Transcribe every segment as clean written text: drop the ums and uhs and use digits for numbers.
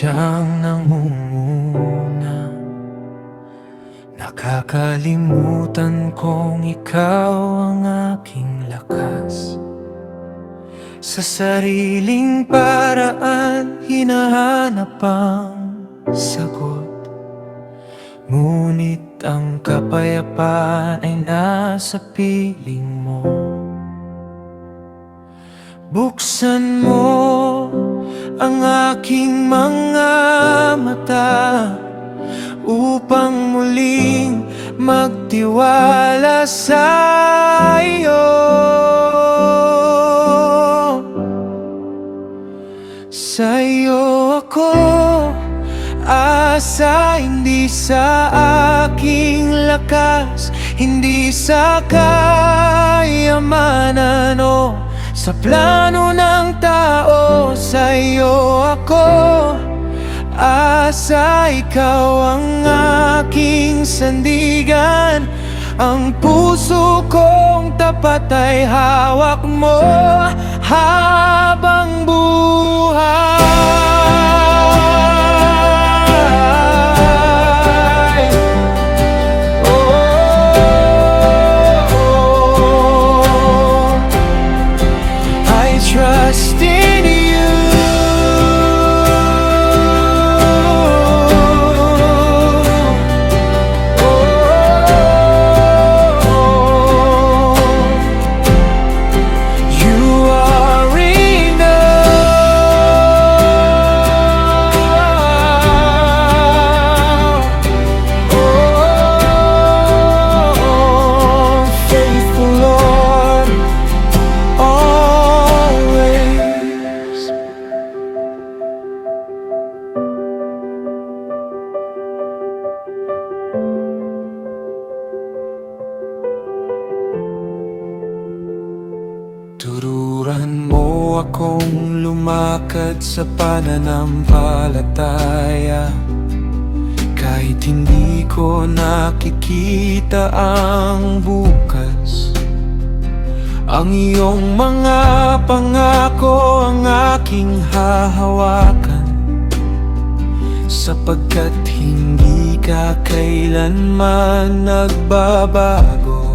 siyang nangunguna. Nakakalimutan kong ikaw ang aking lakas. Sa sariling paraan hinahanap ang sagot, ngunit ang kapayapaan ay nasa piling mo. Buksan mo ang aking mga mata upang muling magtiwala sa iyo. Sa iyo ako asa, hindi sa aking lakas, hindi sa kayamanan o sa plano ng tao. Sa iyo ako asa, ikaw ang aking sandigan. Ang puso kong tapat ay hawak mo habang buhay. I trust in you. Tururan mo akong lumakad sa pananampalataya, kahit hindi ko nakikita ang bukas. Ang iyong mga pangako ang aking hahawakan, sapagkat hindi ka kailanman nagbabago.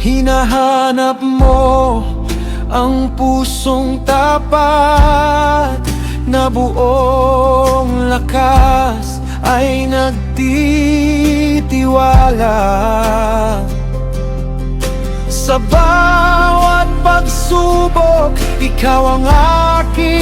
Hinahanap mo ang pusong tapat na buong lakas ay nagtitiwala. Sa bawat pagsubok, ikaw ang aking